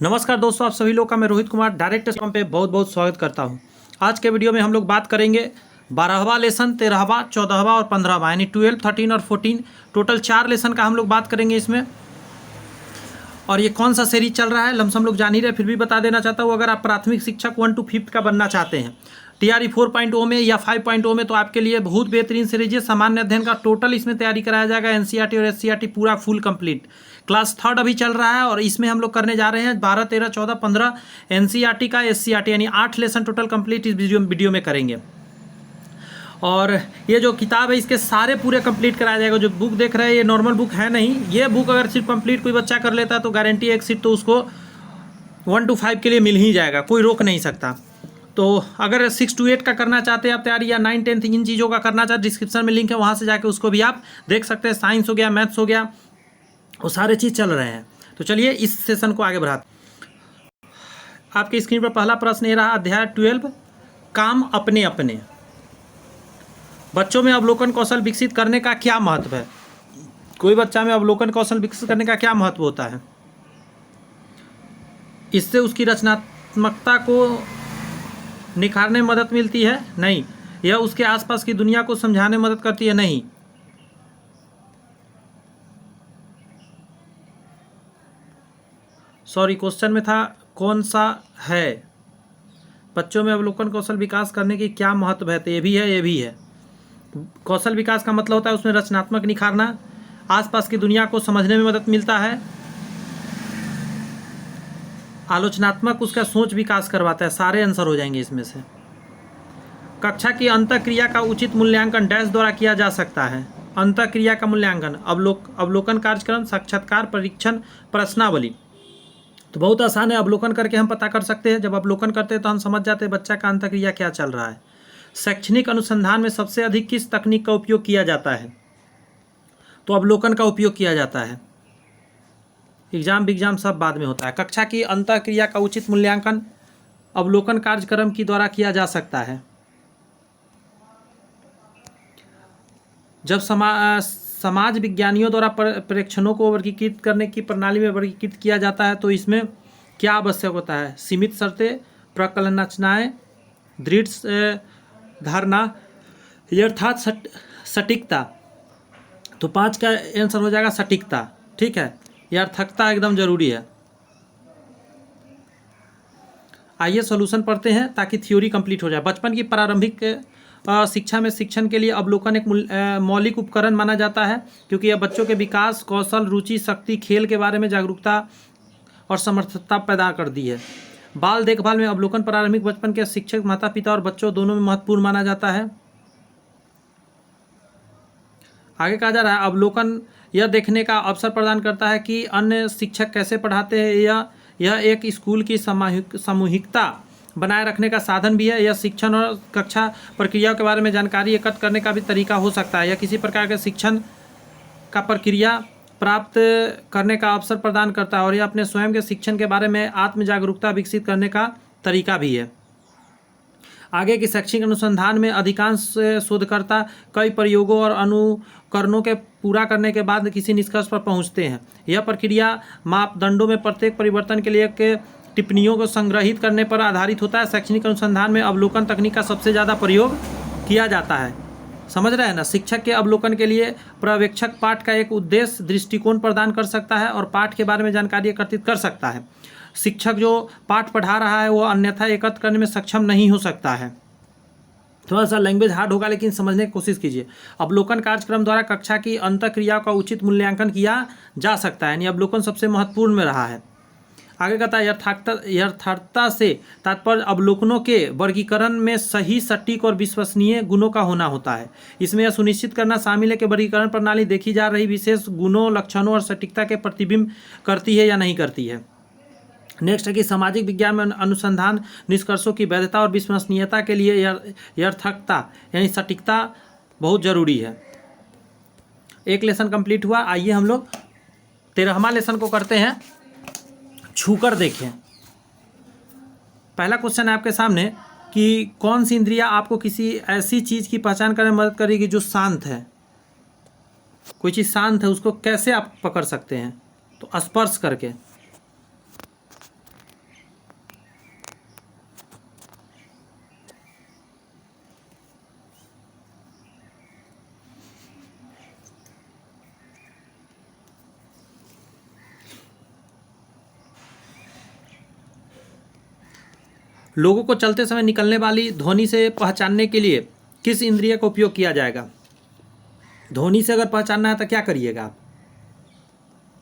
नमस्कार दोस्तों, आप सभी लोग का मैं रोहित कुमार डायरेक्ट एसकॉम पे बहुत बहुत स्वागत करता हूं। आज के वीडियो में हम लोग बात करेंगे 12वां लेसन, 13वां, 14वां और 15वां यानी 12, 13 और 14 टोटल 4 लेसन का हम लोग बात करेंगे इसमें। और ये कौन सा सीरीज चल रहा है लमसम लोग जान ही रहे, फिर भी बता देना चाहता हूँ। अगर आप प्राथमिक शिक्षक 1 to 5 का बनना चाहते हैं TRE 4.0 में या 5.0 में, तो आपके लिए बहुत बेहतरीन सीरीज है। सामान्य अध्ययन का टोटल इसमें तैयारी कराया जाएगा। NCERT और SCERT पूरा फुल कंप्लीट। क्लास 3rd अभी चल रहा है और इसमें हम लोग करने जा रहे हैं 12, 13, 14, 15 NCERT का SCERT यानी 8 लेसन टोटल कंप्लीट इस वीडियो में करेंगे। और ये जो किताब है इसके सारे पूरे कंप्लीट कराया जाएगा। जो बुक देख रहे हैं ये नॉर्मल बुक है नहीं, ये बुक अगर सिर्फ कंप्लीट कोई बच्चा कर लेता है तो गारंटी एक सीट तो उसको 1 to 5 के लिए मिल ही जाएगा, कोई रोक नहीं सकता। तो अगर 6 to 8 का करना चाहते हैं आप तैयारी, या 9, 10 इन चीज़ों का करना चाहते, डिस्क्रिप्शन में लिंक है, वहाँ से जाके उसको भी आप देख सकते हैं। साइंस हो गया, मैथ्स हो गया, वो सारे चीज़ चल रहे हैं। तो चलिए इस सेशन को आगे बढ़ाते। आपकी स्क्रीन पर पहला प्रश्न ये रहा, अध्याय 12 काम अपने अपने। बच्चों में अवलोकन कौशल विकसित करने का क्या महत्व है? कोई बच्चा में अवलोकन कौशल विकसित करने का क्या महत्व होता है? इससे उसकी रचनात्मकता को निखारने में मदद मिलती है? नहीं। यह उसके आसपास की दुनिया को समझाने में मदद करती है? नहीं। सॉरी, क्वेश्चन में था कौन सा है। बच्चों में अवलोकन कौशल विकास करने की क्या महत्व है? तो ये भी है, ये भी है। कौशल विकास का मतलब होता है उसमें रचनात्मक निखारना, आसपास की दुनिया को समझने में मदद मिलता है, आलोचनात्मक उसका सोच विकास करवाता है। सारे आंसर हो जाएंगे इसमें से। कक्षा की अंतःक्रिया का उचित मूल्यांकन डैश द्वारा किया जा सकता है। अंतःक्रिया का मूल्यांकन अवलोकन कार्यक्रम, साक्षात्कार, परीक्षण, प्रश्नावली। तो बहुत आसान है, अवलोकन करके हम पता कर सकते हैं। जब अवलोकन करते हैं तो हम समझ जाते हैं बच्चा का अंतःक्रिया क्या चल रहा है। शैक्षणिक अनुसंधान में सबसे अधिक किस तकनीक का उपयोग किया जाता है? तो अवलोकन का उपयोग किया जाता है। एग्जाम सब बाद में होता है। कक्षा की अंतःक्रिया का उचित मूल्यांकन अवलोकन कार्यक्रम के द्वारा किया जा सकता है। जब समाज विज्ञानियों द्वारा प्रेक्षणों को वर्गीकृत करने की प्रणाली में वर्गीकृत किया जाता है तो इसमें क्या आवश्यक होता है? सीमित शर्तें, प्रकलनचनाएं, दृढ़ धारणा, यथार्थ सटीकता। तो 5 का आंसर हो जाएगा सटीकता। ठीक है, यथार्थता एकदम जरूरी है। आइए सॉल्यूशन पढ़ते हैं ताकि थ्योरी कंप्लीट हो जाए। बचपन की प्रारंभिक शिक्षा में शिक्षण के लिए अवलोकन एक मौलिक उपकरण माना जाता है, क्योंकि यह बच्चों के विकास, कौशल, रुचि, शक्ति, खेल के बारे में जागरूकता और समर्थता पैदा करती है। बाल देखभाल में अवलोकन प्रारंभिक बचपन के शिक्षक, माता पिता और बच्चों दोनों में महत्वपूर्ण माना जाता है। आगे कहा जा रहा है अवलोकन यह देखने का अवसर प्रदान करता है कि अन्य शिक्षक कैसे पढ़ाते हैं। यह एक स्कूल की सामूहिकता बनाए रखने का साधन भी है। यह शिक्षण और कक्षा प्रक्रिया के बारे में जानकारी एकत्र करने का भी तरीका हो सकता है। यह किसी प्रकार के शिक्षण का प्रक्रिया प्राप्त करने का अवसर प्रदान करता है और यह अपने स्वयं के शिक्षण के बारे में आत्म जागरूकता विकसित करने का तरीका भी है। आगे की शैक्षिक अनुसंधान में अधिकांश शोधकर्ता कई प्रयोगों और अनुकरणों के पूरा करने के बाद किसी निष्कर्ष पर पहुंचते हैं। यह प्रक्रिया मापदंडों में प्रत्येक परिवर्तन के लिए के टिप्पणियों को संग्रहित करने पर आधारित होता है। शैक्षणिक अनुसंधान में अवलोकन तकनीक का सबसे ज़्यादा प्रयोग किया जाता है। समझ रहे हैं ना? शिक्षक के अवलोकन के लिए पर्यवेक्षक पाठ का एक उद्देश्य दृष्टिकोण प्रदान कर सकता है और पाठ के बारे में जानकारी एकत्रित कर सकता है। शिक्षक जो पाठ पढ़ा रहा है वो अन्यथा एकत्र करने में सक्षम नहीं हो सकता है। थोड़ा सा लैंग्वेज हार्ड होगा लेकिन समझने की कोशिश कीजिए। अवलोकन कार्यक्रम द्वारा कक्षा की अंतःक्रिया का उचित मूल्यांकन किया जा सकता है, यानी अवलोकन सबसे महत्वपूर्ण में रहा है। आगे कहता है यथार्थता से तात्पर्य अवलोकनों के वर्गीकरण में सही, सटीक और विश्वसनीय गुणों का होना होता है। इसमें यह सुनिश्चित करना शामिल है कि वर्गीकरण प्रणाली देखी जा रही विशेष गुणों, लक्षणों और सटीकता के प्रतिबिंब करती है या नहीं करती है। नेक्स्ट है कि सामाजिक विज्ञान में अनुसंधान निष्कर्षों की वैधता और विश्वसनीयता के लिए यथार्थता यानी सटीकता बहुत जरूरी है। एक लेसन कंप्लीट हुआ। आइए हम लोग 13वां लेसन को करते हैं। छूकर देखें। पहला क्वेश्चन है आपके सामने कि कौन सी इंद्रियां आपको किसी ऐसी चीज़ की पहचान करने में मदद करेगी जो शांत है। कोई चीज़ शांत है उसको कैसे आप पकड़ सकते हैं? तो स्पर्श करके। लोगों को चलते समय निकलने वाली ध्वनि से पहचानने के लिए किस इंद्रिय का उपयोग किया जाएगा? ध्वनि से अगर पहचानना है तो क्या करिएगा आप?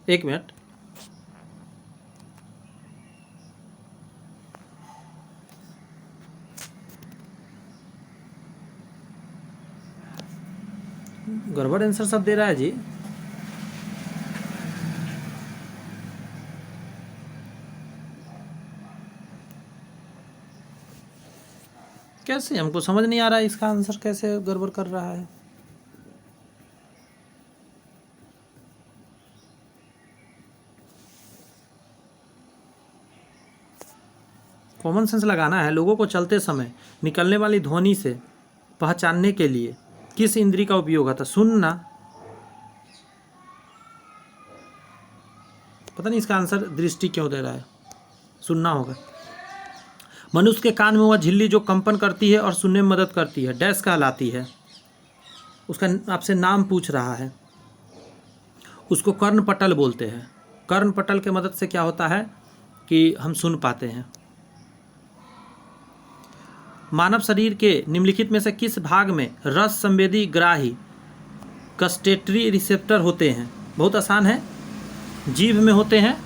एक मिनट। गड़बड़ आंसर सब दे रहा है जी। कैसे, हमको समझ नहीं आ रहा है इसका आंसर कैसे गड़बड़ कर रहा है। कॉमन सेंस लगाना है। लोगों को चलते समय निकलने वाली ध्वनि से पहचानने के लिए किस इंद्री का उपयोग होता? सुनना। पता नहीं इसका आंसर दृष्टि क्यों दे रहा है, सुनना होगा। मनुष्य के कान में वह झिल्ली जो कंपन करती है और सुनने में मदद करती है, डैश कहलाती है। उसका आपसे नाम पूछ रहा है। उसको कर्णपटल बोलते हैं। कर्णपटल के मदद से क्या होता है कि हम सुन पाते हैं। मानव शरीर के निम्नलिखित में से किस भाग में रस संवेदी ग्राही गस्टेटरी रिसेप्टर होते हैं? बहुत आसान है, जीभ में होते हैं।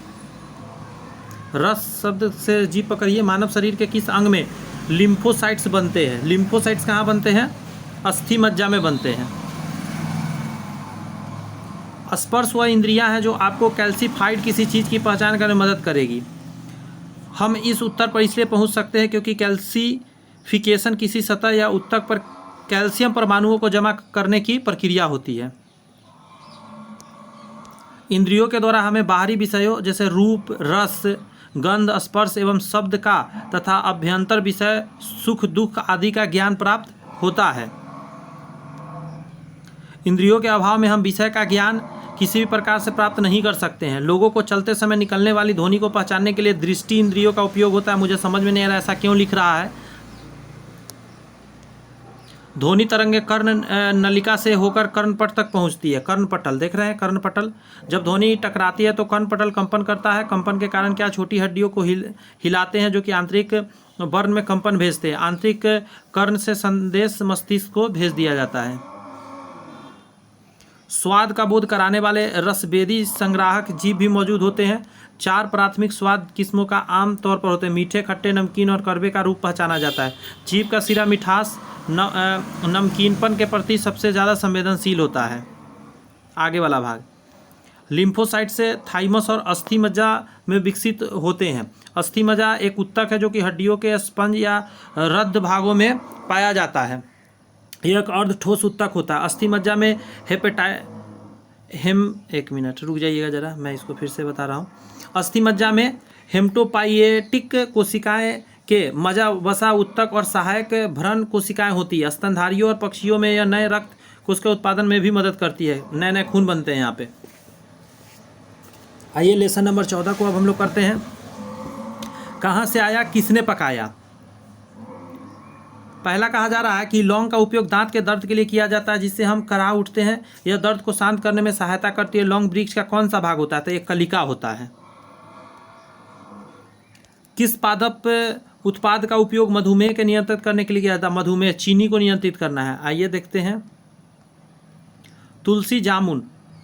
रस शब्द से जीभ पकड़िए। मानव शरीर के किस अंग में लिम्फोसाइट्स बनते हैं? लिम्फोसाइट्स कहाँ बनते हैं? अस्थि मज्जा में बनते हैं। स्पर्श वह इंद्रियां हैं जो आपको कैल्सीफाइड किसी चीज़ की पहचान करने में मदद करेगी। हम इस उत्तर पर इसलिए पहुंच सकते हैं क्योंकि कैल्सीफिकेशन किसी सतह या उत्तक पर कैल्शियम परमाणुओं को जमा करने की प्रक्रिया होती है। इंद्रियों के द्वारा हमें बाहरी विषयों जैसे रूप, रस, गंध, स्पर्श एवं शब्द का तथा अभ्यंतर विषय, सुख दुख आदि का ज्ञान प्राप्त होता है। इंद्रियों के अभाव में हम विषय का ज्ञान किसी भी प्रकार से प्राप्त नहीं कर सकते हैं। लोगों को चलते समय निकलने वाली ध्वनि को पहचानने के लिए दृष्टि इंद्रियों का उपयोग होता है। मुझे समझ में नहीं आ रहा ऐसा क्यों लिख रहा है। ध्वनि तरंगे कर्ण नलिका से होकर कर्णपट तक पहुंचती है। कर्णपटल देख रहे हैं, कर्णपटल। जब ध्वनि टकराती है तो कर्णपटल कंपन करता है। कंपन के कारण क्या छोटी हड्डियों को हिलाते हैं जो कि आंतरिक वर्ण में कंपन भेजते हैं। आंतरिक कर्ण से संदेश मस्तिष्क को भेज दिया जाता है। स्वाद का बोध कराने वाले रसभेदी संग्राहक जीभ भी मौजूद होते हैं। 4 प्राथमिक स्वाद किस्मों का आम तौर पर होते हैं। मीठे, खट्टे, नमकीन और कड़वे का रूप पहचाना जाता है। जीभ का सिरा मिठास नमकीनपन के प्रति सबसे ज़्यादा संवेदनशील होता है। आगे वाला भाग लिम्फोसाइट से थाइमस और अस्थि मज्जा में विकसित होते हैं। अस्थि मज्जा एक उत्तक है जो कि हड्डियों के स्पंज या रद्द भागों में पाया जाता है। यह एक अर्ध ठोस उत्तक होता है। अस्थि मज्जा में एक मिनट रुक जाइएगा ज़रा, मैं इसको फिर से बता रहा हूँ। अस्थि मज्जा में हेमटोपाइएटिक कोशिकाएं के मज्जा वसा उत्तक और सहायक भ्रण कोशिकाएं होती है। स्तनधारियों और पक्षियों में यह नए रक्त कोश के उत्पादन में भी मदद करती है। नए नए खून बनते हैं यहाँ पे। आइए लेसन नंबर 14 को अब हम लोग करते हैं। कहाँ से आया, किसने पकाया? पहला कहा जा रहा है कि लौंग का उपयोग दांत के दर्द के लिए किया जाता है जिससे हम कराह उठते हैं। यह दर्द को शांत करने में सहायता करती है। लौंग वृक्ष का कौन सा भाग होता है? तो एक कलिका होता है। किस पादप उत्पाद का उपयोग मधुमेह के नियंत्रित करने के लिए किया जाता है? मधुमेह, चीनी को नियंत्रित करना है। आइए देखते हैं। तुलसी, जामुन।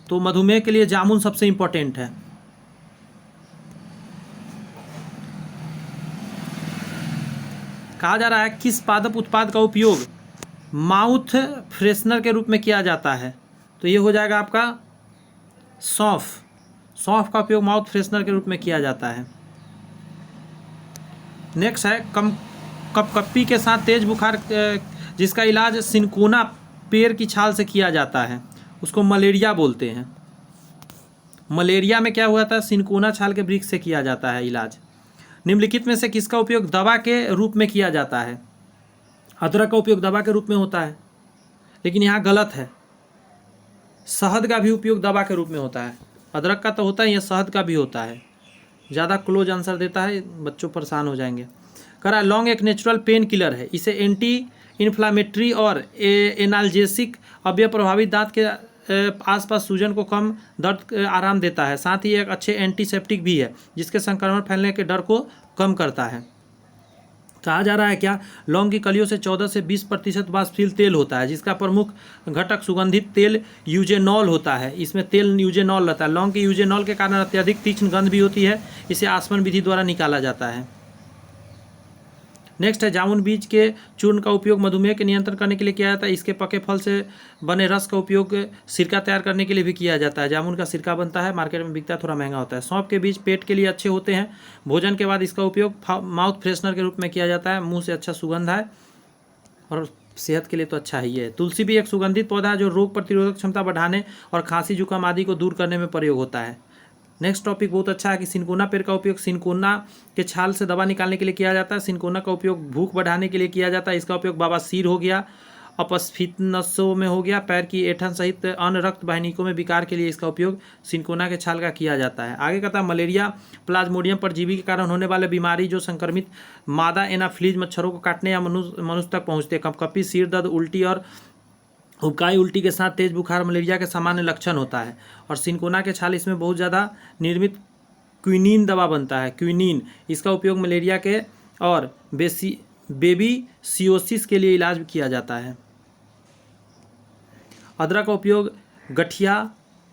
तो मधुमेह के लिए जामुन सबसे इंपॉर्टेंट है। कहा जा रहा है किस पादप उत्पाद का उपयोग माउथ फ्रेशनर के रूप में किया जाता है? तो ये हो जाएगा आपका सौंफ। सौंफ का उपयोग माउथ फ्रेशनर के रूप में किया जाता है। नेक्स्ट है कपकपी के साथ तेज बुखार जिसका इलाज सिनकोना पेड़ की छाल से किया जाता है, उसको मलेरिया बोलते हैं। मलेरिया में क्या हुआ था? सिनकोना छाल के वृक्ष से किया जाता है इलाज। निम्नलिखित में से किसका उपयोग दवा के रूप में किया जाता है? अदरक का उपयोग दवा के रूप में होता है, लेकिन यहाँ गलत है। शहद का भी उपयोग दवा के रूप में होता है। अदरक का तो होता है, यह शहद का भी होता है। ज़्यादा क्लोज आंसर देता है, बच्चों परेशान हो जाएंगे। करा लौंग एक नेचुरल पेन किलर है। इसे एंटी इन्फ्लामेटरी और एनाल्जेसिक अवयव प्रभावित दांत के आसपास सूजन को कम दर्द आराम देता है। साथ ही एक अच्छे एंटीसेप्टिक भी है जिसके संक्रमण फैलने के डर को कम करता है। कहा जा रहा है क्या, लौंग की कलियों से 14 से 20% वाष्पशील तेल होता है, जिसका प्रमुख घटक सुगंधित तेल यूजेनॉल होता है। इसमें तेल यूजेनॉल रहता है। लौंग के यूजेनॉल के कारण अत्यधिक तीक्ष्ण गंध भी होती है। इसे आसमन विधि द्वारा निकाला जाता है। नेक्स्ट है, जामुन बीज के चूर्ण का उपयोग मधुमेह के नियंत्रण करने के लिए किया जाता है। इसके पके फल से बने रस का उपयोग सिरका तैयार करने के लिए भी किया जाता है। जामुन का सिरका बनता है, मार्केट में बिकता है, थोड़ा महंगा होता है। सौंफ के बीज पेट के लिए अच्छे होते हैं। भोजन के बाद इसका उपयोग माउथ फ्रेशनर के रूप में किया जाता है। मुंह से अच्छा सुगंध है और सेहत के लिए तो अच्छा ही है। तुलसी भी एक सुगंधित पौधा है जो रोग प्रतिरोधक क्षमता बढ़ाने और खांसी जुकाम आदि को दूर करने में प्रयोग होता है। नेक्स्ट टॉपिक बहुत अच्छा है कि सिनकोना पेड़ का उपयोग सिनकोना के छाल से दवा निकालने के लिए किया जाता है। सिनकोना का उपयोग भूख बढ़ाने के लिए किया जाता है। इसका उपयोग बवासीर हो गया, अपस्फीनसों में हो गया, पैर की ऐंठन सहित अन्य रक्त वाहिनियों में विकार के लिए इसका उपयोग सिनकोना के छाल का किया जाता है। आगे कहता है, मलेरिया प्लाज्मोडियम परजीवी के कारण होने वाले बीमारी जो संक्रमित मादा एनाफिलीज मच्छरों को काटने या मनुष्य तक पहुँचते, कपकपी, सिर दर्द, उल्टी और उबकाई उल्टी के साथ तेज बुखार मलेरिया के सामान्य लक्षण होता है। और सिनकोना के छाल इसमें बहुत ज़्यादा निर्मित क्विनीन दवा बनता है। क्विनीन इसका उपयोग मलेरिया के और बेबी सियोसिस के लिए इलाज किया जाता है। अदरक का उपयोग गठिया,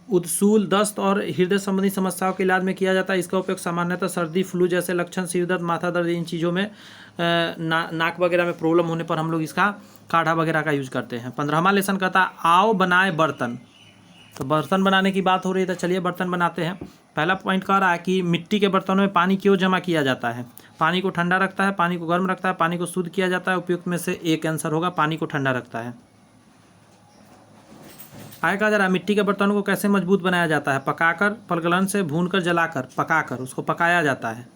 उदसूल, दस्त और हृदय संबंधी समस्याओं के इलाज में किया जाता है। इसका उपयोग सामान्यतः सर्दी, फ्लू जैसे लक्षण, सिर दर्द, माथा दर्द, इन चीज़ों में नाक वगैरह में प्रॉब्लम होने पर हम लोग इसका काढ़ा वगैरह का यूज करते हैं। 15वां लेसन कहता है, आओ बनाए बर्तन। तो बर्तन बनाने की बात हो रही है, तो चलिए बर्तन बनाते हैं। पहला पॉइंट कह रहा है कि मिट्टी के बर्तनों में पानी क्यों जमा किया जाता है। पानी को ठंडा रखता है, पानी को गर्म रखता है, पानी को शुद्ध किया जाता है। उपयुक्त में से एक आंसर होगा, पानी को ठंडा रखता है। आगे कहा जा रहा है, मिट्टी के बर्तनों को कैसे मजबूत बनाया जाता है। पकाकर, प्रज्वलन से, भूनकर, जलाकर, पकाकर उसको पकाया जाता है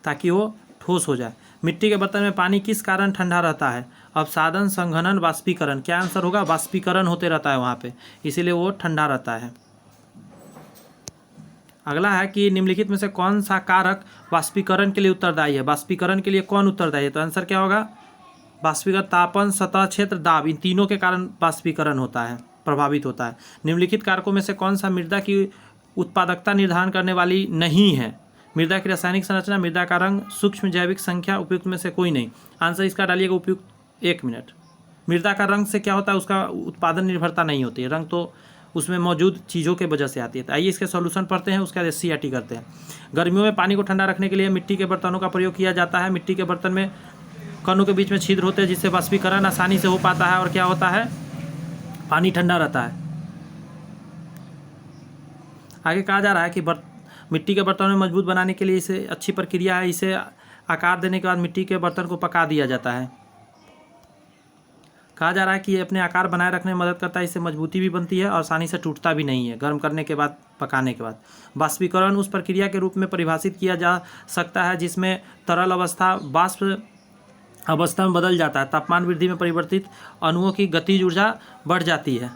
ताकि वो ठोस हो जाए। मिट्टी के बर्तन में पानी किस कारण ठंडा रहता है। अपसादन, संघनन, वाष्पीकरण। क्या आंसर होगा, वाष्पीकरण होते रहता है वहाँ पे, इसीलिए वो ठंडा रहता है। अगला है कि निम्नलिखित में से कौन सा कारक वाष्पीकरण के लिए उत्तरदायी है। वाष्पीकरण के लिए कौन उत्तरदायी है, तो आंसर क्या होगा, वाष्पीकरण, तापन, सतह क्षेत्र, दाब, इन तीनों के कारण वाष्पीकरण होता है, प्रभावित होता है। निम्नलिखित कारकों में से कौन सा मृदा की उत्पादकता निर्धारण करने वाली नहीं है। मृदा की रासायनिक संरचना, मृदा का रंग, सूक्ष्म जैविक संख्या, उपयुक्त में से कोई नहीं। आंसर इसका डालिएगा उपयुक्त। 1 मिनट। मृदा का रंग से क्या होता है, उसका उत्पादन निर्भरता नहीं होती है, रंग तो उसमें मौजूद चीज़ों के वजह से आती है। तो आइए इसके सॉल्यूशन पढ़ते हैं, उसके बाद SCERT करते हैं। गर्मियों में पानी को ठंडा रखने के लिए मिट्टी के बर्तनों का प्रयोग किया जाता है। मिट्टी के बर्तन में कणों के बीच में छिद्र होते हैं जिससे वाष्पीकरण आसानी से हो पाता है और क्या होता है, पानी ठंडा रहता है। आगे कहा जा रहा है कि मिट्टी के बर्तनों में मजबूत बनाने के लिए इसे अच्छी प्रक्रिया है। इसे आकार देने के बाद मिट्टी के बर्तन को पका दिया जाता है। कहा जा रहा है कि ये अपने आकार बनाए रखने में मदद करता है, इससे मजबूती भी बनती है और आसानी से टूटता भी नहीं है गर्म करने के बाद, पकाने के बाद। वाष्पीकरण उस प्रक्रिया के रूप में परिभाषित किया जा सकता है जिसमें तरल अवस्था वाष्प अवस्था में बदल जाता है। तापमान वृद्धि में परिवर्तित अणुओं की गतिज ऊर्जा बढ़ जाती है।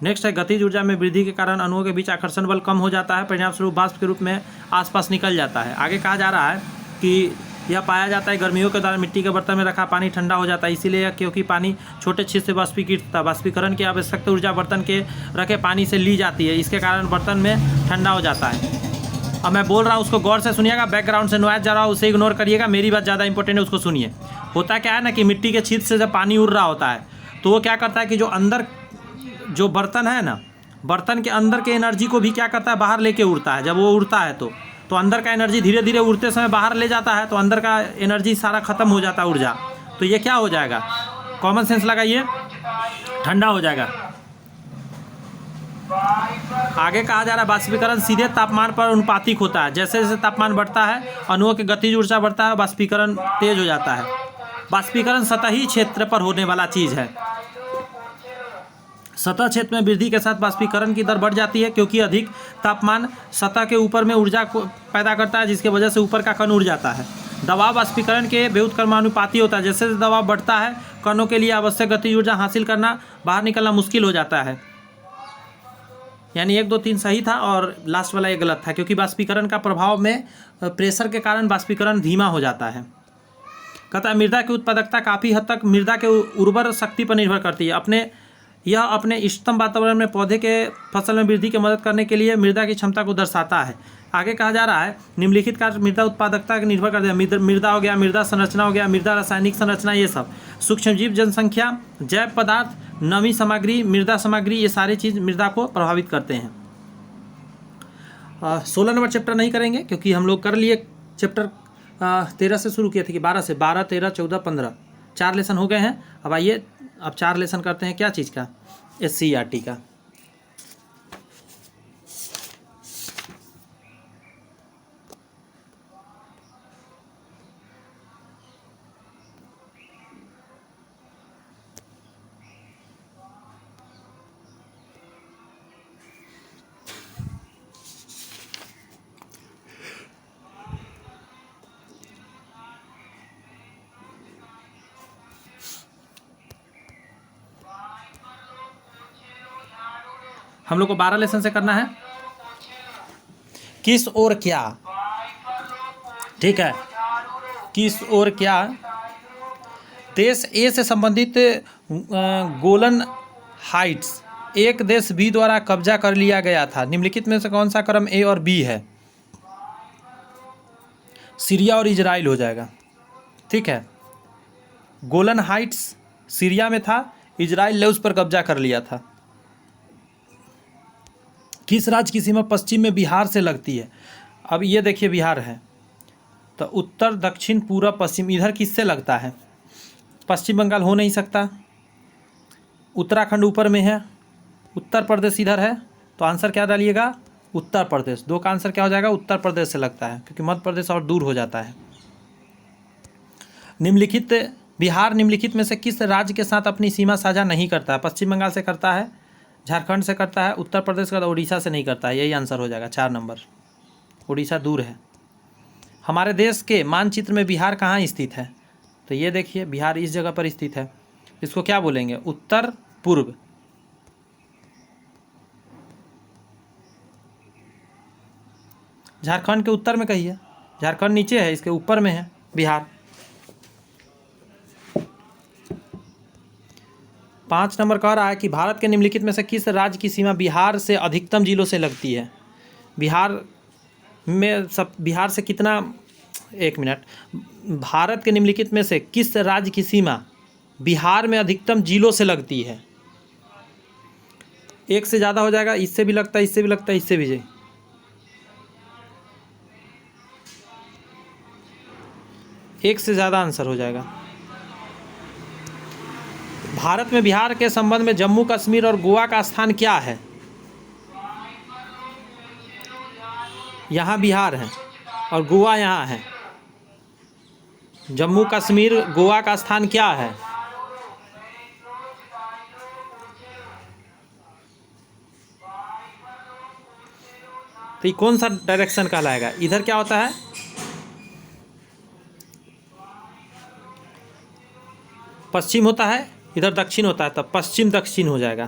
नेक्स्ट है, गतिज ऊर्जा में वृद्धि के कारण अणुओं के बीच आकर्षण बल कम हो जाता है, परिणाम स्वरूप वाष्प के रूप में आसपास निकल जाता है। आगे कहा जा रहा है कि यह पाया जाता है गर्मियों के दौरान मिट्टी के बर्तन में रखा पानी ठंडा हो जाता है, इसीलिए क्योंकि पानी छोटे छिद्र से वाष्पीकृत होता है। वाष्पीकरण की आवश्यक ऊर्जा बर्तन के रखे पानी से ली जाती है, इसके कारण बर्तन में ठंडा हो जाता है। अब मैं बोल रहा हूँ उसको गौर से सुनिएगा, बैकग्राउंड से नॉइज जा रहा है उसे इग्नोर करिएगा, मेरी बात ज़्यादा इंपॉर्टेंट है, उसको सुनिए। होता क्या है ना कि मिट्टी के छिद्र से जब पानी उड़ रहा होता है तो वो क्या करता है कि जो अंदर जो बर्तन है ना, बर्तन के अंदर के एनर्जी को भी क्या करता है, बाहर लेके उड़ता है। जब वो उड़ता है तो अंदर का एनर्जी धीरे धीरे उड़ते समय बाहर ले जाता है, तो अंदर का एनर्जी सारा खत्म हो जाता है, ऊर्जा। तो ये क्या हो जाएगा, कॉमन सेंस लगाइए, ठंडा हो जाएगा। आगे कहा जा रहा है वाष्पीकरण सीधे तापमान पर अनुपातिक होता है। जैसे जैसे तापमान बढ़ता है अणुओं की गतिज ऊर्जा बढ़ता है, वाष्पीकरण तेज हो जाता है। वाष्पीकरण सतही क्षेत्र पर होने वाला चीज़ है। सतह क्षेत्र में वृद्धि के साथ वाष्पीकरण की दर बढ़ जाती है, क्योंकि अधिक तापमान सतह के ऊपर में ऊर्जा को पैदा करता है, जिसके वजह से ऊपर का कण उड़ जाता है। दबाव वाष्पीकरण के व्युत्क्रमानुपाती होता है। जैसे जैसे दबाव बढ़ता है कणों के लिए आवश्यक गतिज ऊर्जा हासिल करना, बाहर निकलना मुश्किल हो जाता है। यानी 1 2 3 सही था और लास्ट वाला ये गलत था, क्योंकि वाष्पीकरण का प्रभाव में प्रेशर के कारण वाष्पीकरण धीमा हो जाता है। कहता है मृदा की उत्पादकता काफ़ी हद तक मृदा के उर्वर शक्ति पर निर्भर करती है। अपने यह अपने इष्टतम वातावरण में पौधे के फसल में वृद्धि की मदद करने के लिए मृदा की क्षमता को दर्शाता है। आगे कहा जा रहा है निम्नलिखित कार्य मृदा उत्पादकता के निर्भर करते हैं। मृदा हो गया, मृदा संरचना हो गया, मृदा रासायनिक संरचना, ये सब सूक्ष्मजीव, जनसंख्या, जैव पदार्थ, नमी सामग्री, मृदा सामग्री, ये सारी चीज़ मृदा को प्रभावित करते हैं। 16 नंबर चैप्टर नहीं करेंगे क्योंकि हम लोग कर लिए चैप्टर 13 से शुरू किए थे कि 12 से 12, 13, 14, 15 4 लेसन हो गए हैं। अब आइए अब 4 लेसन करते हैं क्या चीज़ का, SCERT का। हम लोग को 12 लेसन से करना है। किस और क्या, ठीक है, किस और क्या देश ए से संबंधित गोलन हाइट्स एक देश बी द्वारा कब्जा कर लिया गया था। निम्नलिखित में से कौन सा क्रम ए और बी है? सीरिया और इजराइल हो जाएगा, ठीक है। गोलन हाइट्स सीरिया में था, इजराइल ने उस पर कब्जा कर लिया था। किस राज्य की सीमा पश्चिम में बिहार से लगती है? अब ये देखिए बिहार है तो उत्तर, दक्षिण, पूरब, पश्चिम, इधर किससे लगता है? पश्चिम बंगाल हो नहीं सकता, उत्तराखंड ऊपर में है, उत्तर प्रदेश इधर है, तो आंसर क्या डालिएगा? उत्तर प्रदेश। 2 का आंसर क्या हो जाएगा? उत्तर प्रदेश से लगता है क्योंकि मध्य प्रदेश और दूर हो जाता है। निम्नलिखित बिहार निम्नलिखित में से किस राज्य के साथ अपनी सीमा साझा नहीं करता है? पश्चिम बंगाल से करता है, झारखंड से करता है, उत्तर प्रदेश का, उड़ीसा से नहीं करता है। यही आंसर हो जाएगा 4 नंबर। उड़ीसा दूर है। हमारे देश के मानचित्र में बिहार कहाँ स्थित है? तो ये देखिए बिहार इस जगह पर स्थित है। इसको क्या बोलेंगे? उत्तर पूर्व। झारखंड के उत्तर में कहिए, झारखंड नीचे है, इसके ऊपर में है बिहार। 5 नंबर कह रहा है कि भारत के निम्नलिखित में से किस राज्य की सीमा बिहार से अधिकतम जिलों से लगती है? बिहार से कितना, 1 मिनट, भारत के निम्नलिखित में से किस राज्य की सीमा बिहार में अधिकतम जिलों से लगती है? 1 से ज़्यादा हो जाएगा, इससे भी लगता है, इससे भी लगता है, इससे भी जी। एक से ज़्यादा आंसर हो जाएगा। भारत में बिहार के संबंध में जम्मू कश्मीर और गोवा का स्थान क्या है? यहाँ बिहार है और गोवा यहाँ है। जम्मू कश्मीर गोवा का स्थान क्या है? तो ये कौन सा डायरेक्शन कहलाएगा? इधर क्या होता है? पश्चिम होता है, इधर दक्षिण होता है, तब पश्चिम दक्षिण हो जाएगा।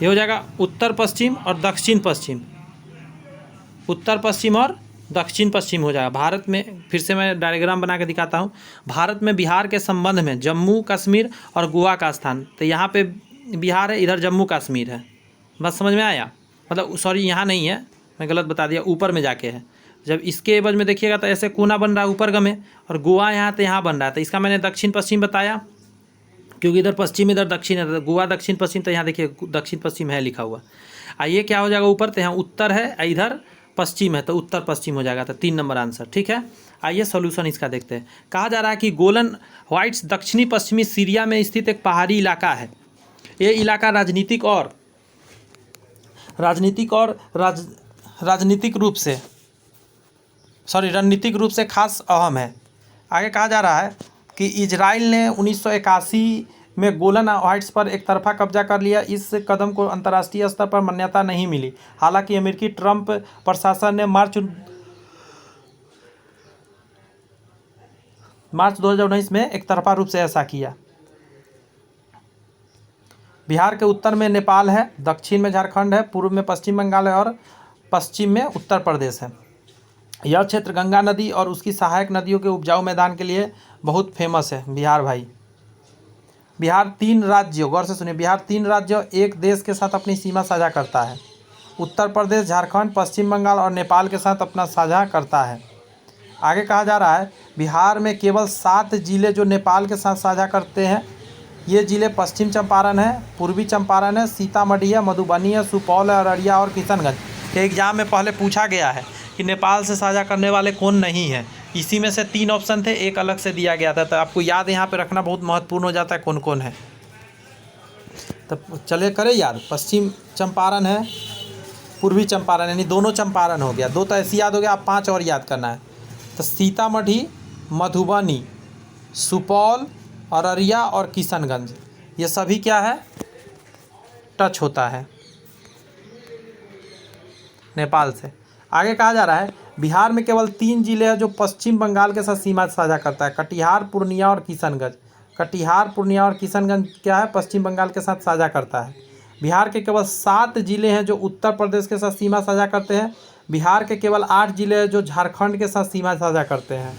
ये हो जाएगा उत्तर पश्चिम और दक्षिण पश्चिम, उत्तर पश्चिम और दक्षिण पश्चिम हो जाएगा। भारत में, फिर से मैं डायग्राम बना के दिखाता हूँ। भारत में बिहार के संबंध में जम्मू कश्मीर और गोवा का स्थान, तो यहाँ पे बिहार है, इधर जम्मू कश्मीर है। बस समझ में आया? मतलब सॉरी, यहाँ नहीं है, मैं गलत बता दिया, ऊपर में जाके है। जब इसके एवज में देखिएगा तो ऐसे कोना बन रहा है ऊपर में, और गोवा यहाँ तो यहाँ बन रहा है, तो इसका मैंने दक्षिण पश्चिम बताया क्योंकि इधर पश्चिम इधर दक्षिण है, तो गोवा दक्षिण पश्चिम, तो यहाँ देखिए दक्षिण पश्चिम है लिखा हुआ। ये क्या हो जाएगा ऊपर? तो यहाँ उत्तर है, इधर पश्चिम है, तो उत्तर पश्चिम हो जाएगा। तो 3 नंबर आंसर, ठीक है। आइए सॉल्यूशन इसका देखते हैं। कहा जा रहा है कि गोलन हाइट्स दक्षिणी पश्चिमी सीरिया में स्थित एक पहाड़ी इलाका है। ये इलाका राजनीतिक रणनीतिक रूप से खास अहम है। आगे कहा जा रहा है कि इजराइल ने 1981 में गोलन हाइट्स पर एक तरफा कब्जा कर लिया। इस कदम को अंतर्राष्ट्रीय स्तर पर मान्यता नहीं मिली। हालांकि अमेरिकी ट्रंप प्रशासन ने मार्च 2019 में एक तरफा रूप से ऐसा किया। बिहार के उत्तर में नेपाल है, दक्षिण में झारखंड है, पूर्व में पश्चिम बंगाल है और पश्चिम में उत्तर प्रदेश है। यह क्षेत्र गंगा नदी और उसकी सहायक नदियों के उपजाऊ मैदान के लिए बहुत फेमस है। बिहार भाई, बिहार 3 राज्यों, गौर से सुनिए, बिहार 3 राज्यों एक देश के साथ अपनी सीमा साझा करता है। उत्तर प्रदेश, झारखंड, पश्चिम बंगाल और नेपाल के साथ अपना साझा करता है। आगे कहा जा रहा है बिहार में केवल 7 जिले जो नेपाल के साथ साझा करते हैं। ये जिले पश्चिम चंपारण है, पूर्वी चंपारण है, सीतामढ़ी है, मधुबनी है, सुपौल है, अररिया और किशनगंज। के एग्जाम में पहले पूछा गया है कि नेपाल से साझा करने वाले कौन नहीं है। इसी में से 3 ऑप्शन थे, एक अलग से दिया गया था, तो आपको याद यहाँ पे रखना बहुत महत्वपूर्ण हो जाता है कौन कौन है। तब चले करें याद, पश्चिम चंपारण है, पूर्वी चंपारण, यानी दोनों चंपारण हो गया, 2 तो ऐसे याद हो गया, आप 5 और याद करना है। तो सीतामढ़ी, मधुबनी, सुपौल, अररिया और किशनगंज, ये सभी क्या है, टच होता है नेपाल से। आगे कहा जा रहा है बिहार में केवल 3 जिले हैं जो पश्चिम बंगाल के साथ सीमा साझा करता है, कटिहार, पूर्णिया और किशनगंज। कटिहार, पूर्णिया और किशनगंज क्या है, पश्चिम बंगाल के साथ साझा करता है। बिहार के केवल 7 जिले हैं जो उत्तर प्रदेश के साथ सीमा साझा करते हैं। बिहार के केवल 8 जिले हैं जो झारखंड के साथ सीमा साझा करते हैं।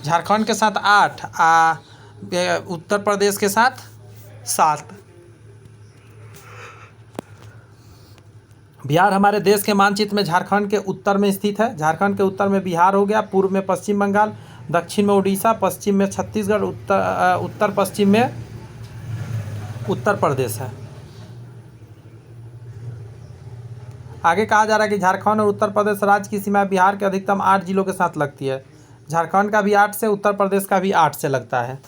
झारखंड के साथ 8, उत्तर प्रदेश के साथ 7। बिहार हमारे देश के मानचित्र में झारखंड के उत्तर में स्थित है। झारखंड के उत्तर में बिहार हो गया, पूर्व में पश्चिम बंगाल, दक्षिण में उड़ीसा, पश्चिम में छत्तीसगढ़, उत्तर पश्चिम में उत्तर प्रदेश है। आगे कहा जा रहा है कि झारखंड और उत्तर प्रदेश राज्य की सीमा बिहार के अधिकतम 8 जिलों के साथ लगती है। झारखंड का भी 8 से, उत्तर प्रदेश का भी 8 से लगता है।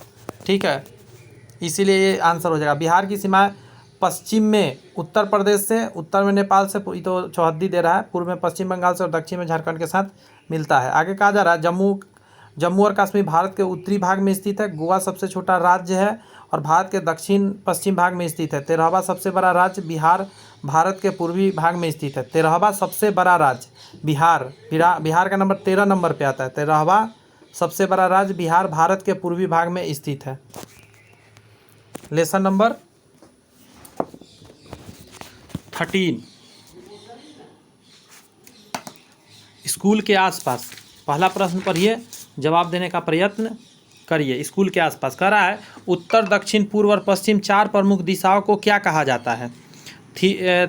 ठीक है, इसीलिए ये आंसर हो जाएगा। बिहार की सीमा पश्चिम में उत्तर प्रदेश से, उत्तर में नेपाल से, तो चौहद्दी दे रहा है, पूर्व में पश्चिम बंगाल से और दक्षिण में झारखंड के साथ मिलता है। आगे कहा जा रहा है जम्मू और कश्मीर भारत के उत्तरी भाग में स्थित है। गोवा सबसे छोटा राज्य है और भारत के दक्षिण पश्चिम भाग में स्थित है। 13वां सबसे बड़ा राज्य बिहार भारत के पूर्वी भाग में स्थित है। 13वां सबसे बड़ा राज्य बिहार का नंबर 13 नंबर पे आता है। 13वां सबसे बड़ा राज्य बिहार भारत के पूर्वी भाग में स्थित है। लेसन नंबर 13, स्कूल के आसपास। पहला प्रश्न पढ़िए, जवाब देने का प्रयत्न करिए। स्कूल के आसपास कह रहा है उत्तर, दक्षिण, पूर्व और पश्चिम 4 प्रमुख दिशाओं को क्या कहा जाता है।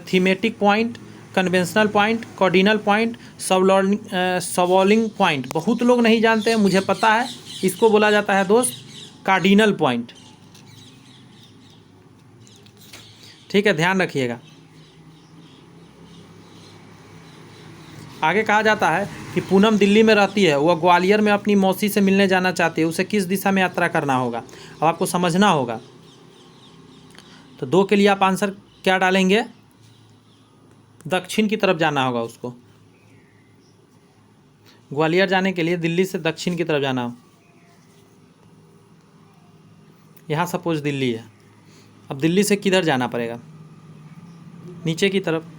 Thematic point, conventional point, cardinal point, सबोलिंग पॉइंट। बहुत लोग नहीं जानते हैं, मुझे पता है। इसको बोला जाता है दोस्त कार्डिनल पॉइंट। ठीक है, ध्यान रखिएगा। आगे कहा जाता है कि पूनम दिल्ली में रहती है, वह ग्वालियर में अपनी मौसी से मिलने जाना चाहती है, उसे किस दिशा में यात्रा करना होगा। अब आपको समझना होगा, तो 2 के लिए आप आंसर क्या डालेंगे, दक्षिण की तरफ जाना होगा उसको। ग्वालियर जाने के लिए दिल्ली से दक्षिण की तरफ जाना हो। यहाँ सपोज दिल्ली है, अब दिल्ली से किधर जाना पड़ेगा, नीचे की तरफ।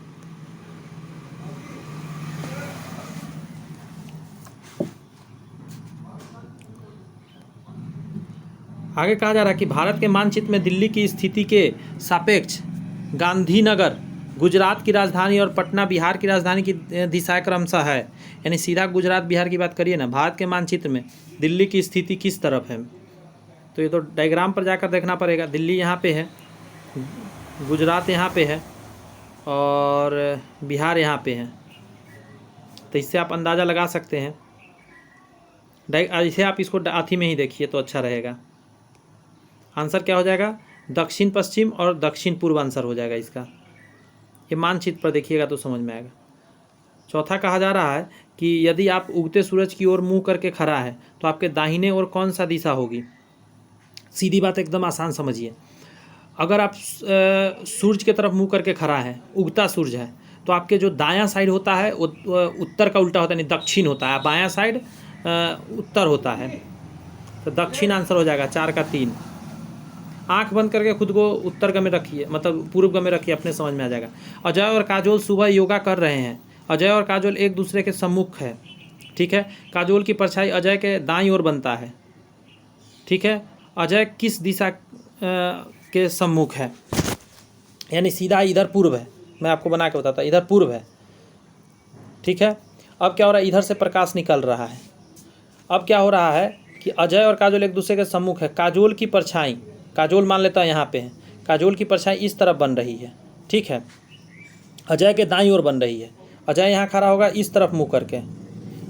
आगे कहा जा रहा है कि भारत के मानचित्र में दिल्ली की स्थिति के सापेक्ष गांधीनगर गुजरात की राजधानी और पटना बिहार की राजधानी की दिशाएं क्रमशः है। यानी सीधा गुजरात बिहार की बात करिए ना, भारत के मानचित्र में दिल्ली की स्थिति किस तरफ है, तो ये तो डायग्राम पर जाकर देखना पड़ेगा। दिल्ली यहाँ पे है, गुजरात यहाँ पे है और बिहार यहाँ पे है, तो इससे आप अंदाज़ा लगा सकते हैं। इसे आप इसको अथी में ही देखिए तो अच्छा रहेगा। आंसर क्या हो जाएगा, दक्षिण पश्चिम और दक्षिण पूर्व आंसर हो जाएगा इसका। ये मानचित्र पर देखिएगा तो समझ में आएगा। चौथा कहा जा रहा है कि यदि आप उगते सूरज की ओर मुंह करके खड़ा है तो आपके दाहिने ओर कौन सा दिशा होगी। सीधी बात, एकदम आसान समझिए। अगर आप सूर्य की तरफ मुंह करके खड़ा है, उगता सूर्य है, तो आपके जो दायां साइड होता है वो उत्तर का उल्टा होता है, यानी दक्षिण होता है। बायां साइड उत्तर होता है, तो दक्षिण आंसर हो जाएगा 4 का 3। आंख बंद करके खुद को उत्तर गमे रखिए, मतलब पूर्व गमे रखिए, अपने समझ में आ जाएगा। अजय और काजोल सुबह योगा कर रहे हैं। अजय और काजोल एक दूसरे के सम्मुख है। ठीक है, काजोल की परछाई अजय के दाईं ओर बनता है। ठीक है, अजय किस दिशा के सम्मुख है, यानी सीधा इधर पूर्व है। मैं आपको बना के बताता, इधर पूर्व है। ठीक है, अब क्या हो रहा है, इधर से प्रकाश निकल रहा है। अब क्या हो रहा है कि अजय और काजोल एक दूसरे के सम्मुख है। काजोल की परछाई, काजोल मान लेता है यहाँ पे है, काजोल की परछाई इस तरफ बन रही है, ठीक है, अजय के दाईं ओर बन रही है। अजय यहाँ खड़ा होगा इस तरफ मुँह करके।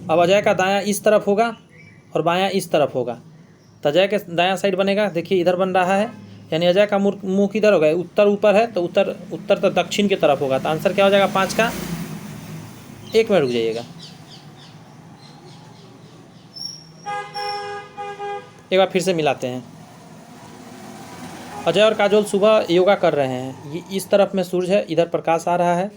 अब अजय का दायां इस तरफ होगा और बायां इस तरफ होगा, तो अजय के दायां साइड बनेगा, देखिए इधर बन रहा है, यानी अजय का मुंह किधर होगा, उत्तर ऊपर है, तो उत्तर तो दक्षिण की तरफ होगा। तो आंसर क्या हो जाएगा 5 का। 1 मिनट रुक जाइएगा, एक बार फिर से मिलाते हैं। अजय और काजोल सुबह योगा कर रहे हैं। ये इस तरफ में सूरज है, इधर प्रकाश आ रहा है।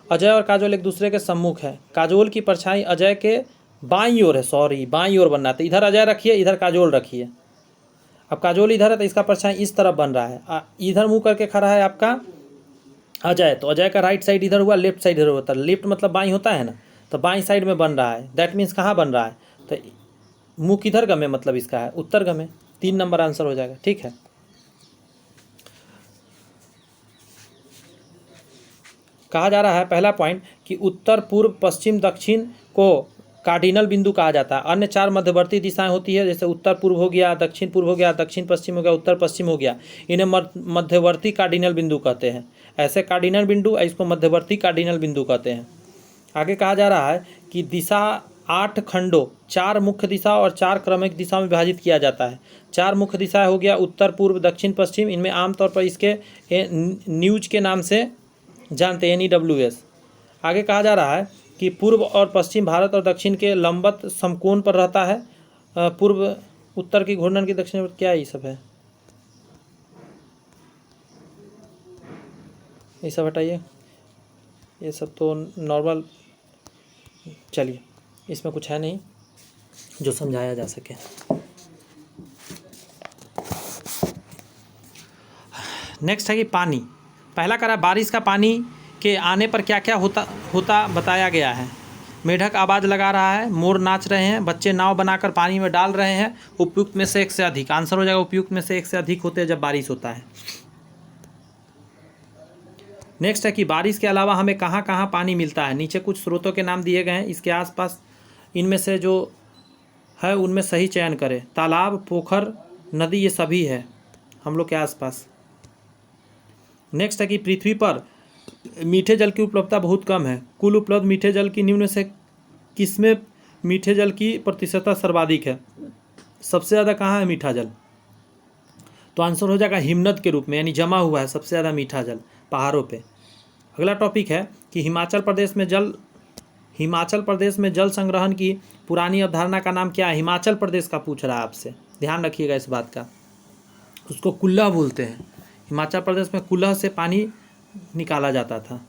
अजय और काजोल एक दूसरे के सम्मुख है। काजोल की परछाई अजय के बाईं ओर है, सॉरी बाईं ओर बनना, तो इधर अजय रखिए, इधर काजोल रखिए। अब काजोल इधर है तो इसका परछाई इस तरफ बन रहा है। इधर मुंह करके खड़ा है आपका अजय, तो अजय का राइट साइड इधर हुआ, लेफ्ट साइड इधर होता है। लेफ्ट मतलब बाईं होता है ना, तो बाईं साइड में बन रहा है। दैट मीन्स कहाँ बन रहा है, तो मुँह किधर गमे, मतलब इसका है उत्तर गमे। 3 नंबर आंसर हो जाएगा, ठीक है। कहा जा रहा है पहला पॉइंट कि उत्तर पूर्व पश्चिम दक्षिण को कार्डिनल बिंदु कहा जाता है। अन्य 4 मध्यवर्ती दिशाएं होती है, जैसे उत्तर पूर्व हो गया, दक्षिण पूर्व हो गया, दक्षिण पश्चिम हो गया, उत्तर पश्चिम हो गया। इन्हें मध्यवर्ती कार्डिनल बिंदु कहते हैं। ऐसे कार्डिनल बिंदु, इसको मध्यवर्ती कार्डिनल बिंदु कहते हैं। आगे कहा जा रहा है कि दिशा 8 खंडों, 4 मुख्य दिशा और 4 क्रमिक दिशा में विभाजित किया जाता है। 4 मुख्य दिशाएं हो गया उत्तर पूर्व दक्षिण पश्चिम। इनमें आमतौर पर इसके न्यूज के नाम से जानते हैं, NEWS। आगे कहा जा रहा है कि पूर्व और पश्चिम भारत और दक्षिण के लंबवत समकोण पर रहता है। पूर्व उत्तर की घूर्णन की दक्षिण, क्या ये सब है, ये सब हटाइए, ये सब तो नॉर्मल, चलिए इसमें कुछ है नहीं जो समझाया जा सके। नेक्स्ट है कि पानी। पहला करा बारिश का पानी के आने पर क्या क्या होता बताया गया है। मेढक आवाज़ लगा रहा है, मोर नाच रहे हैं, बच्चे नाव बनाकर पानी में डाल रहे हैं। उपयुक्त में से 1 से अधिक, आंसर हो जाएगा उपयुक्त में से 1 से अधिक होते हैं जब बारिश होता है। नेक्स्ट है कि बारिश के अलावा हमें कहाँ कहाँ पानी मिलता है। नीचे कुछ स्रोतों के नाम दिए गए हैं, इसके आसपास इनमें से जो है उनमें सही चयन करें। तालाब, पोखर, नदी, ये सभी है हम लोग के आसपास। नेक्स्ट है कि पृथ्वी पर मीठे जल की उपलब्धता बहुत कम है। कुल उपलब्ध मीठे जल की निम्न से किसमें मीठे जल की प्रतिशतता सर्वाधिक है। सबसे ज़्यादा कहाँ है मीठा जल, तो आंसर हो जाएगा हिमनद के रूप में, यानी जमा हुआ है सबसे ज़्यादा मीठा जल पहाड़ों पे। अगला टॉपिक है कि हिमाचल प्रदेश में जल संग्रहण की पुरानी अवधारणा का नाम क्या है। हिमाचल प्रदेश का पूछ रहा है आपसे, ध्यान रखिएगा इस बात का। उसको कुल्लह बोलते हैं। हिमाचल प्रदेश में कुल्लह से पानी निकाला जाता था।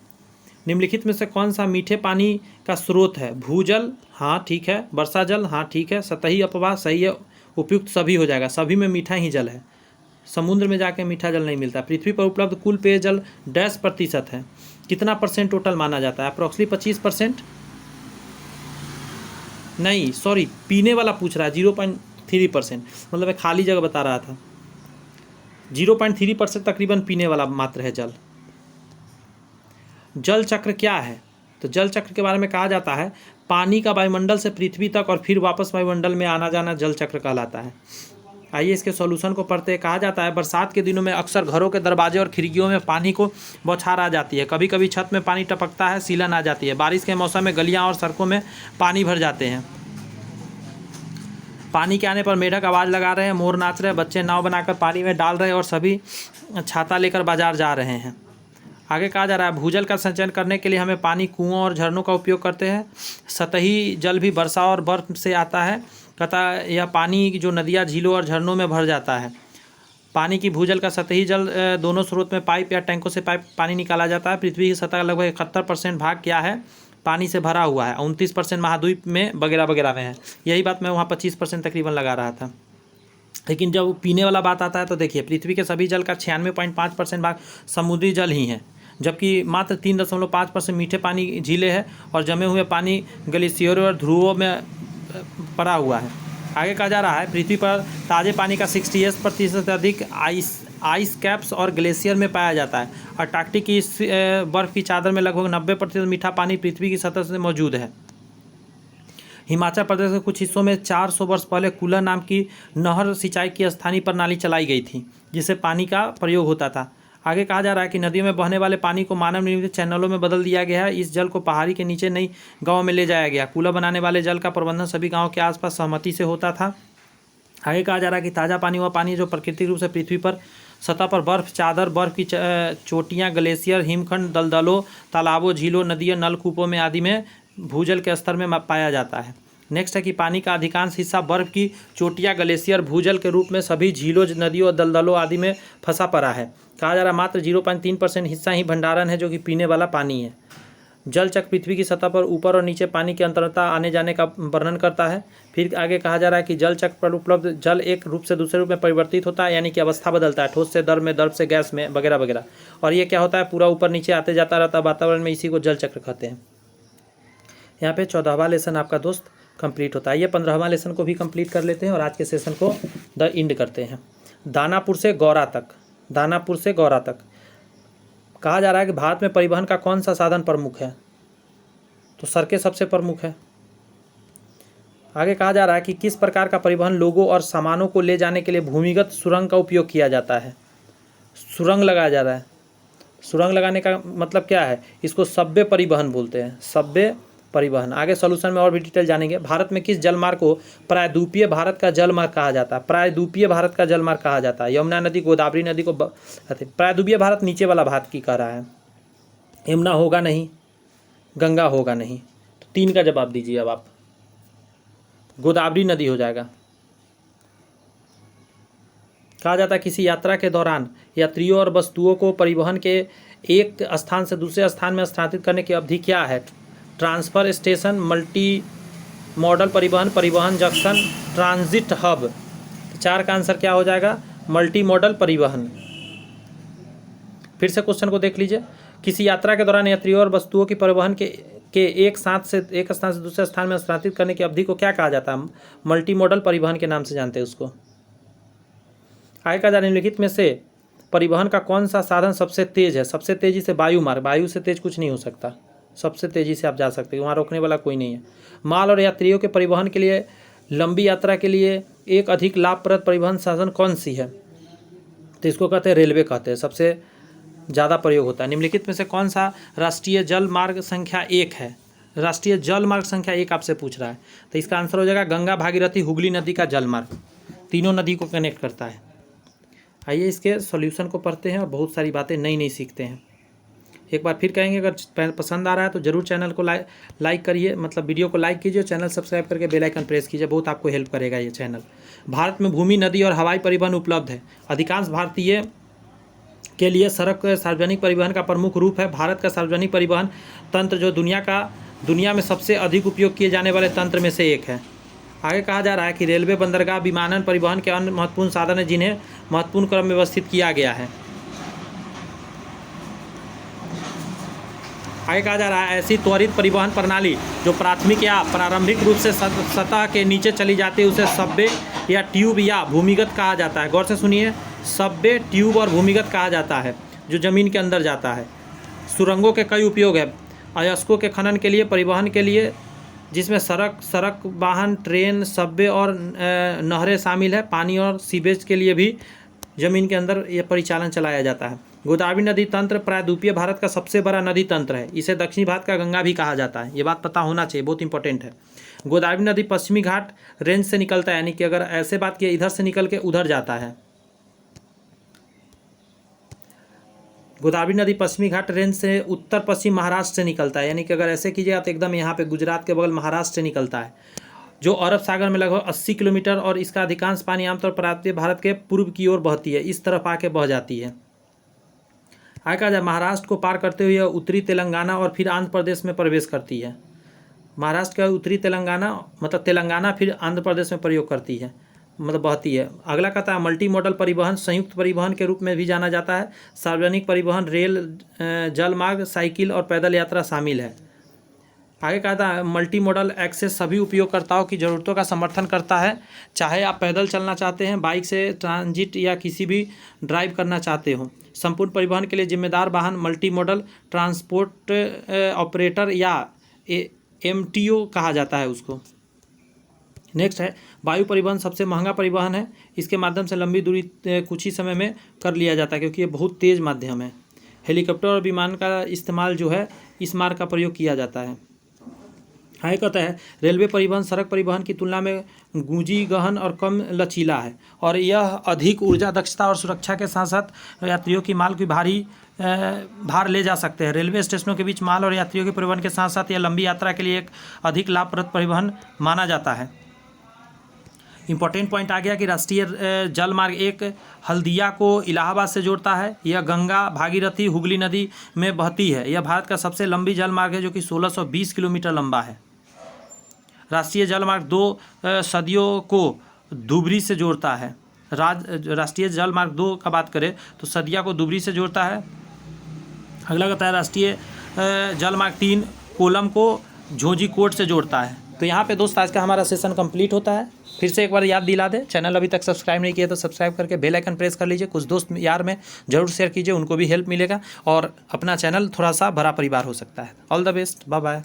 निम्नलिखित में से कौन सा मीठे पानी का स्रोत है। भूजल, हाँ ठीक है। वर्षा जल, हाँ ठीक है। सतही अपवाह, सही है। उपयुक्त सभी हो जाएगा, सभी में मीठा ही जल है। समुद्र में जाके मीठा जल नहीं मिलता। पृथ्वी पर उपलब्ध कुल पेयजल 10% है। कितना % टोटल माना जाता है, अप्रॉक्सिमेटली 25%, नहीं सॉरी पीने वाला पूछ रहा है। 0.3%, मतलब मैं खाली जगह बता रहा था। 0.3% तकरीबन पीने वाला मात्र है जल। जल चक्र क्या है, तो जल चक्र के बारे में कहा जाता है पानी का वायुमंडल से पृथ्वी तक और फिर वापस वायुमंडल में आना जाना जल चक्र कहलाता है। आइए इसके सॉल्यूशन को पढ़ते हैं। कहा जाता है बरसात के दिनों में अक्सर घरों के दरवाजे और खिड़कियों में पानी को बौछार आ जाती है। कभी कभी छत में पानी टपकता है, सीलन आ जाती है। बारिश के मौसम में गलियां और सड़कों में पानी भर जाते हैं। पानी के आने पर मेढक आवाज़ लगा रहे हैं, मोर नाच रहे हैं, बच्चे नाव बनाकर पानी में डाल रहे हैं और सभी छाता लेकर बाजार जा रहे हैं। आगे कहा जा रहा है भूजल का संचयन करने के लिए हमें पानी कुओं और झरनों का उपयोग करते हैं। सतही जल भी वर्षा और बर्फ से आता है, तथा यह पानी जो नदियाँ, झीलों और झरनों में भर जाता है। पानी की भूजल का सतही जल दोनों स्रोत में पाइप या टैंकों से पानी निकाला जाता है। पृथ्वी की सतह का लगभग 71% भाग क्या है, पानी से भरा हुआ है। 29% महाद्वीप में वगैरह वगैरह में है। यही बात मैं वहाँ 25% तकरीबन लगा रहा था। लेकिन जब पीने वाला बात आता है तो देखिए पृथ्वी के सभी जल का 96.5% भाग समुद्री जल ही है, जबकि मात्र 3.5% मीठे पानी झीलें हैं और जमे हुए पानी ग्लेशियरों और ध्रुवों में पड़ा हुआ है। आगे कहा जा रहा है पृथ्वी पर ताज़े पानी का 68% से अधिक आइस कैप्स और ग्लेशियर में पाया जाता है। अंटार्कटिक की इस बर्फ़ की चादर में लगभग 90% मीठा पानी पृथ्वी की सतह से मौजूद है। हिमाचल प्रदेश के कुछ हिस्सों में 400 वर्ष पहले कूलर नाम की नहर सिंचाई की स्थानीय प्रणाली चलाई गई थी, जिससे पानी का प्रयोग होता था। आगे कहा जा रहा है कि नदियों में बहने वाले पानी को मानव निर्मित चैनलों में बदल दिया गया है। इस जल को पहाड़ी के नीचे नई गाँव में ले जाया गया। कूलर बनाने वाले जल का प्रबंधन सभी गाँव के आसपास सहमति से होता था। आगे कहा जा रहा है कि ताज़ा पानी वह पानी जो प्राकृतिक रूप से पृथ्वी पर सतह पर बर्फ चादर, बर्फ की चोटियाँ, ग्लेशियर, हिमखंड, दलदलों, तालाबों, झीलों, नदियों, नलकूपों में आदि में भूजल के स्तर में पाया जाता है। नेक्स्ट है कि पानी का अधिकांश हिस्सा बर्फ की चोटियाँ, ग्लेशियर, भूजल के रूप में सभी झीलों, नदियों और दलदलों आदि में फंसा पड़ा है। कहा जा रहा है मात्र 0.3% हिस्सा ही भंडारण है, जो कि पीने वाला पानी है। जल चक्र पृथ्वी की सतह पर ऊपर और नीचे पानी की अंतरता आने जाने का वर्णन करता है। फिर आगे कहा जा रहा है कि जल चक्र पर उपलब्ध जल एक रूप से दूसरे रूप में परिवर्तित होता है, यानी कि अवस्था बदलता है, ठोस से द्रव में, द्रव से गैस में, वगैरह वगैरह। और ये क्या होता है, पूरा ऊपर नीचे आते जाता रहता है वातावरण में, इसी को जल चक्र कहते हैं। यहाँ पे 14वां लेसन आपका दोस्त कंप्लीट होता है। ये 15वां लेसन को भी कंप्लीट कर लेते हैं और आज के सेशन को द इंड करते हैं। दानापुर से गौरा तक, दानापुर से गौरा तक कहा जा रहा है कि भारत में परिवहन का कौन सा साधन प्रमुख है, तो सड़कें सबसे प्रमुख है। आगे कहा जा रहा है कि किस प्रकार का परिवहन लोगों और सामानों को ले जाने के लिए भूमिगत सुरंग का उपयोग किया जाता है। सुरंग लगाया जा रहा है। सुरंग लगाने का मतलब क्या है, इसको सबवे परिवहन बोलते हैं, सबवे परिवहन। आगे सॉल्यूशन में और भी डिटेल जानेंगे। भारत में किस जलमार्ग को प्रायद्वीपीय भारत का जलमार्ग कहा जाता है। प्रायद्वीपीय भारत का जलमार्ग कहा जाता है। यमुना नदी, गोदावरी नदी को प्रायद्वीपीय भारत नीचे वाला भारत की कह रहा है। यमुना होगा नहीं, गंगा होगा नहीं, तो 3 का जवाब दीजिए अब आप। गोदावरी नदी हो जाएगा। कहा जाता है किसी यात्रा के दौरान यात्रियों और वस्तुओं को परिवहन के एक स्थान से दूसरे स्थान में स्थानांतरित करने की अवधि क्या है। ट्रांसफर स्टेशन, मल्टी मॉडल परिवहन, परिवहन जंक्शन, ट्रांजिट हब। 4 का आंसर क्या हो जाएगा, मल्टी मॉडल परिवहन। फिर से क्वेश्चन को देख लीजिए। किसी यात्रा के दौरान यात्रियों और वस्तुओं की परिवहन के एक स्थान से दूसरे स्थान में स्थानांतरित करने की अवधि को क्या कहा जाता है। मल्टी मॉडल परिवहन के नाम से जानते हैं उसको। आगे का निम्नलिखित में से परिवहन का कौन सा साधन सबसे तेज है। सबसे तेजी से वायु मार्ग, वायु से तेज कुछ नहीं हो सकता, सबसे तेजी से आप जा सकते हैं, वहाँ रोकने वाला कोई नहीं है। माल और यात्रियों के परिवहन के लिए लंबी यात्रा के लिए एक अधिक लाभप्रद परिवहन साधन कौन सी है, तो इसको कहते हैं रेलवे कहते हैं, सबसे ज़्यादा प्रयोग होता है। निम्नलिखित में से कौन सा राष्ट्रीय जल मार्ग संख्या 1 है। राष्ट्रीय जल मार्ग संख्या 1 आपसे पूछ रहा है, तो इसका आंसर हो जाएगा गंगा, भागीरथी, हुगली नदी का जल मार्ग। तीनों नदी को कनेक्ट करता है। आइए इसके सॉल्यूशन को पढ़ते हैं और बहुत सारी बातें नई नई सीखते हैं। एक बार फिर कहेंगे, अगर पसंद आ रहा है तो ज़रूर चैनल को लाइक करिए, मतलब वीडियो को लाइक कीजिए, चैनल सब्सक्राइब करके बेल आइकन प्रेस कीजिए, बहुत आपको हेल्प करेगा ये चैनल। भारत में भूमि, नदी और हवाई परिवहन उपलब्ध है। अधिकांश भारतीय के लिए सड़क सार्वजनिक परिवहन का प्रमुख रूप है। भारत का सार्वजनिक परिवहन तंत्र जो दुनिया में सबसे अधिक उपयोग किए जाने वाले तंत्र में से एक है। आगे कहा जा रहा है कि रेलवे, बंदरगाह, विमानन परिवहन के अन्य महत्वपूर्ण साधन हैं जिन्हें महत्वपूर्ण क्रम में व्यवस्थित किया गया है। आगे कहा जा रहा है ऐसी त्वरित परिवहन प्रणाली जो प्राथमिक या प्रारंभिक रूप से सतह के नीचे चली जाती है उसे सबवे या ट्यूब या भूमिगत कहा जाता है। गौर से सुनिए, सबवे, ट्यूब और भूमिगत कहा जाता है जो ज़मीन के अंदर जाता है। सुरंगों के कई उपयोग है। अयस्कों के खनन के लिए, परिवहन के लिए, जिसमें सड़क वाहन, ट्रेन, सबवे और नहरें शामिल है। पानी और सीवेज के लिए भी ज़मीन के अंदर ये परिचालन चलाया जाता है। गोदावरी नदी तंत्र प्रायद्वीपीय भारत का सबसे बड़ा नदी तंत्र है। इसे दक्षिणी भारत का गंगा भी कहा जाता है। ये बात पता होना चाहिए, बहुत इंपॉर्टेंट है। गोदावरी नदी पश्चिमी घाट रेंज से निकलता है, यानी कि अगर ऐसे बात किया इधर से निकल के उधर जाता है। गोदावरी नदी पश्चिमी घाट रेंज से उत्तर पश्चिम महाराष्ट्र से निकलता है, यानी कि अगर ऐसे कीजिएगा तो एकदम यहाँ पे गुजरात के बगल महाराष्ट्र से निकलता है, जो अरब सागर में लगभग 80 किलोमीटर, और इसका अधिकांश पानी आमतौर पर भारत के पूर्व की ओर बहती है, इस तरफ आके बह जाती है। आगे कहा जाए महाराष्ट्र को पार करते हुए उत्तरी तेलंगाना और फिर आंध्र प्रदेश में प्रवेश करती है। महाराष्ट्र का उत्तरी तेलंगाना मतलब तेलंगाना फिर आंध्र प्रदेश में प्रयोग करती है, मतलब बहती है। अगला कहता है मल्टी मॉडल परिवहन संयुक्त परिवहन के रूप में भी जाना जाता है। सार्वजनिक परिवहन, रेल, जलमार्ग, साइकिल और पैदल यात्रा शामिल है। आगे कहता है मल्टी मॉडल एक्सेस सभी उपयोगकर्ताओं की ज़रूरतों का समर्थन करता है, चाहे आप पैदल चलना चाहते हैं, बाइक से, ट्रांजिट या किसी भी ड्राइव करना चाहते हो। संपूर्ण परिवहन के लिए जिम्मेदार वाहन मल्टी मॉडल ट्रांसपोर्ट ऑपरेटर या MTO कहा जाता है उसको। नेक्स्ट है वायु परिवहन सबसे महंगा परिवहन है। इसके माध्यम से लंबी दूरी कुछ ही समय में कर लिया जाता है क्योंकि ये बहुत तेज़ माध्यम है। हेलीकॉप्टर और विमान का इस्तेमाल जो है इस मार्ग का प्रयोग किया जाता है। आगे कहता है रेलवे परिवहन सड़क परिवहन की तुलना में गूंजी गहन और कम लचीला है और यह अधिक ऊर्जा दक्षता और सुरक्षा के साथ साथ यात्रियों की माल की भार ले जा सकते हैं। रेलवे स्टेशनों के बीच माल और यात्रियों के परिवहन के साथ साथ यह लंबी यात्रा के लिए एक अधिक लाभप्रद परिवहन माना जाता है। इंपॉर्टेंट पॉइंट आ गया कि राष्ट्रीय जल मार्ग एक हल्दिया को इलाहाबाद से जोड़ता है। यह गंगा भागीरथी हुगली नदी में बहती है। यह भारत का सबसे लंबी जल मार्ग है जो कि 1620 किलोमीटर लंबा है। राष्ट्रीय जल मार्ग 2 सदियों को धुबरी से जोड़ता है। राष्ट्रीय जल मार्ग 2 का बात करें तो सदिया को धुबरी से जोड़ता है। अगला कहता है राष्ट्रीय जल मार्ग 3 कोलम को झोंझीकोट से जोड़ता है। तो यहाँ पे दोस्त आज का हमारा सेशन कंप्लीट होता है। फिर से एक बार याद दिला दे, चैनल अभी तक सब्सक्राइब नहीं किया तो सब्सक्राइब करके बेल आइकन प्रेस कर लीजिए। कुछ दोस्त यार में जरूर शेयर कीजिए, उनको भी हेल्प मिलेगा और अपना चैनल थोड़ा सा बड़ा परिवार हो सकता है। All the best, bye bye.